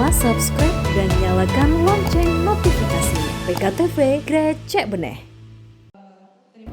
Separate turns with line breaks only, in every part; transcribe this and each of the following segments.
lupa subscribe dan nyalakan lonceng notifikasi. PKTV Grecek Beneh.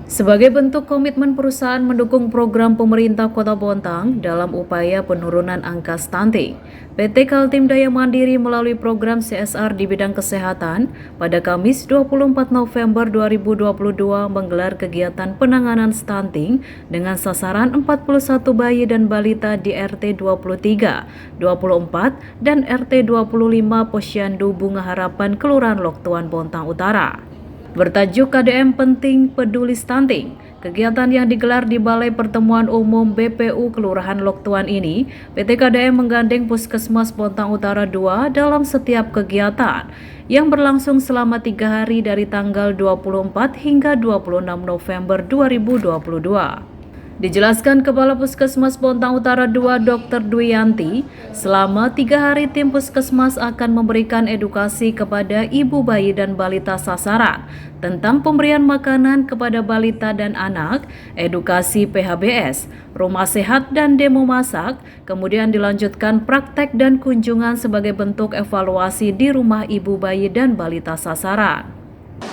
Sebagai bentuk komitmen perusahaan mendukung program pemerintah Kota Bontang dalam upaya penurunan angka stunting, PT Kaltim Daya Mandiri melalui program CSR di bidang kesehatan pada Kamis 24 November 2022 menggelar kegiatan penanganan stunting dengan sasaran 41 bayi dan balita di RT 23, 24, dan RT 25 Posyandu Bunga Harapan Kelurahan Loktuan Bontang Utara. Bertajuk KDM Penting Peduli Stunting, kegiatan yang digelar di Balai Pertemuan Umum BPU Kelurahan Loktuan ini, PT KDM menggandeng Puskesmas Bontang Utara 2 dalam setiap kegiatan yang berlangsung selama 3 hari dari tanggal 24 hingga 26 November 2022. Dijelaskan Kepala Puskesmas Bontang Utara 2 Dr. Dwiyanti, selama 3 hari tim Puskesmas akan memberikan edukasi kepada ibu bayi dan balita sasaran tentang pemberian makanan kepada balita dan anak, edukasi PHBS, rumah sehat dan demo masak, kemudian dilanjutkan praktek dan kunjungan sebagai bentuk evaluasi di rumah ibu bayi dan balita sasaran.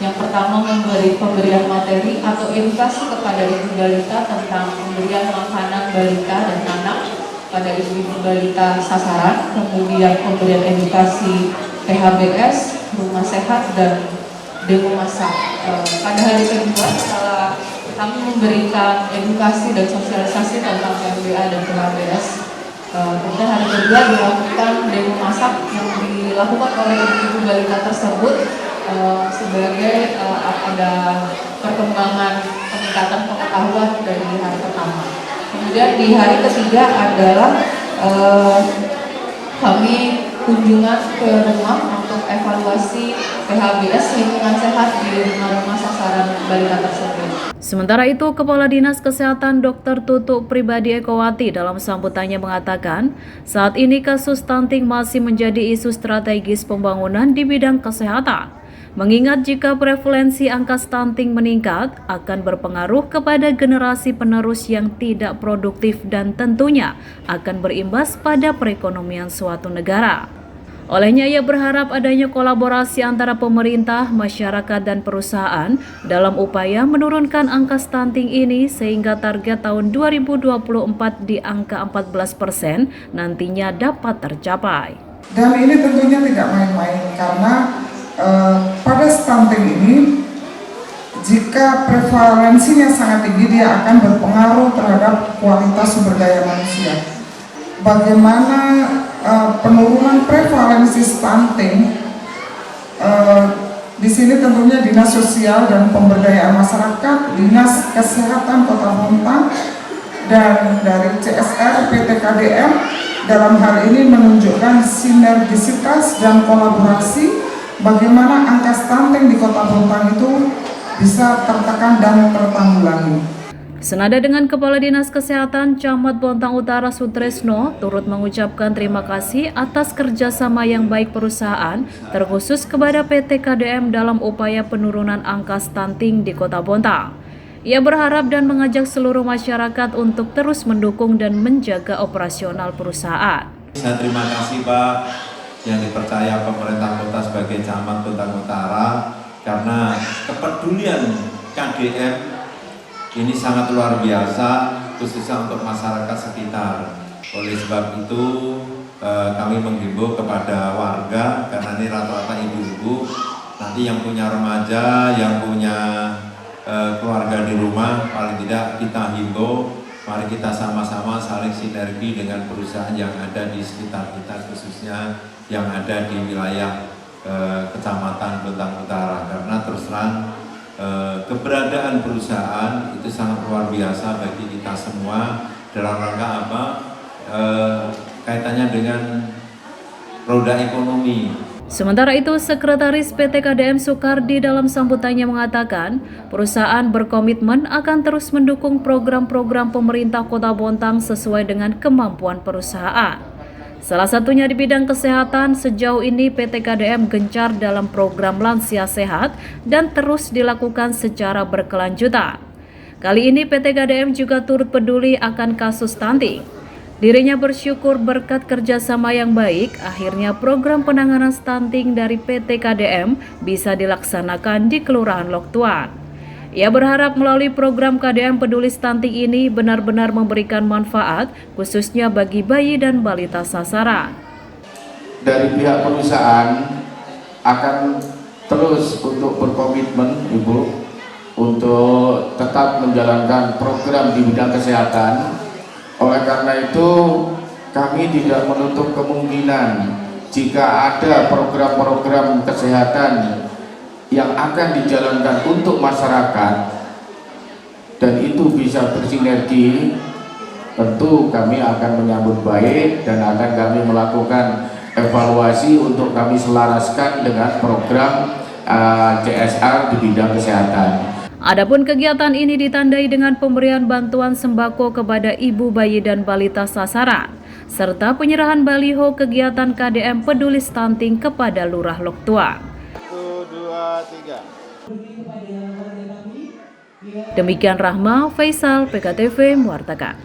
Yang pertama memberi pemberian materi atau edukasi kepada ibu balita tentang pemberian makanan balita dan anak pada ibu-ibu balita sasaran, kemudian pemberian edukasi PHBS, rumah sehat dan demo masak. Pada hari kedua setelah kami memberikan edukasi dan sosialisasi tentang PMBA dan PHBS, kemudian hari kedua dilakukan demo masak yang dilakukan oleh ibu balita tersebut sebagai ada perkembangan peningkatan pengetahuan dari hari pertama. Kemudian di hari ketiga adalah kami kunjungan ke rumah untuk evaluasi PHBS lingkungan sehat di rumah-rumah sasaran balita tersebut.
Sementara itu, Kepala Dinas Kesehatan Dr. Tutuk Pribadi Ekowati dalam sambutannya mengatakan, saat ini kasus stunting masih menjadi isu strategis pembangunan di bidang kesehatan. Mengingat jika prevalensi angka stunting meningkat, akan berpengaruh kepada generasi penerus yang tidak produktif dan tentunya akan berimbas pada perekonomian suatu negara. Olehnya ia berharap adanya kolaborasi antara pemerintah, masyarakat, dan perusahaan dalam upaya menurunkan angka stunting ini sehingga target tahun 2024 di angka 14% nantinya dapat tercapai.
Dan ini tentunya tidak main-main karena pada stunting ini jika prevalensinya sangat tinggi dia akan berpengaruh terhadap kualitas sumber daya manusia. Bagaimana penurunan prevalensi stunting di sini tentunya Dinas Sosial dan Pemberdayaan Masyarakat, Dinas Kesehatan Kota Bontang, dan dari CSR PT KDM dalam hal ini menunjukkan sinergisitas dan kolaborasi bagaimana angka stunting di Kota Bontang itu bisa tertekan dan tertanggulangi.
Senada dengan Kepala Dinas Kesehatan Camat Bontang Utara Sutresno turut mengucapkan terima kasih atas kerjasama yang baik perusahaan terkhusus kepada PT KDM dalam upaya penurunan angka stunting di Kota Bontang. Ia berharap dan mengajak seluruh masyarakat untuk terus mendukung dan menjaga operasional perusahaan.
Saya terima kasih Pak yang dipercaya pemerintah kota sebagai camat Bontang Utara karena kepedulian KDM ini sangat luar biasa khususnya untuk masyarakat sekitar. Oleh sebab itu kami menghimbau kepada warga karena ini rata-rata ibu-ibu nanti yang punya remaja, yang punya keluarga di rumah, paling tidak kita himbau mari kita sama-sama saling sinergi dengan perusahaan yang ada di sekitar kita khususnya yang ada di wilayah Kecamatan Bontang Utara karena terus terang keberadaan perusahaan itu sangat luar biasa bagi kita semua dalam rangka apa kaitannya dengan roda ekonomi.
Sementara itu, Sekretaris PT KDM Soekardi dalam sambutannya mengatakan, perusahaan berkomitmen akan terus mendukung program-program pemerintah Kota Bontang sesuai dengan kemampuan perusahaan. Salah satunya di bidang kesehatan, sejauh ini PT KDM gencar dalam program Lansia Sehat dan terus dilakukan secara berkelanjutan. Kali ini PT KDM juga turut peduli akan kasus stunting. Dirinya bersyukur berkat kerjasama yang baik, akhirnya program penanganan stunting dari PT KDM bisa dilaksanakan di Kelurahan Lok Tuan. Ia berharap melalui program KDM Peduli Stunting ini benar-benar memberikan manfaat, khususnya bagi bayi dan balita sasaran.
Dari pihak perusahaan akan terus untuk berkomitmen, Ibu, untuk tetap menjalankan program di bidang kesehatan. Oleh karena itu, kami tidak menutup kemungkinan jika ada program-program kesehatan yang akan dijalankan untuk masyarakat dan itu bisa bersinergi, tentu kami akan menyambut baik dan akan kami melakukan evaluasi untuk kami selaraskan dengan program CSR di bidang kesehatan.
Adapun kegiatan ini ditandai dengan pemberian bantuan sembako kepada ibu, bayi, dan balita sasaran, serta penyerahan baliho kegiatan KDM Peduli Stunting kepada Lurah Lok Tuan.
1, 2, 3.
Demikian Rahma Faisal, PKTV, mewartakan.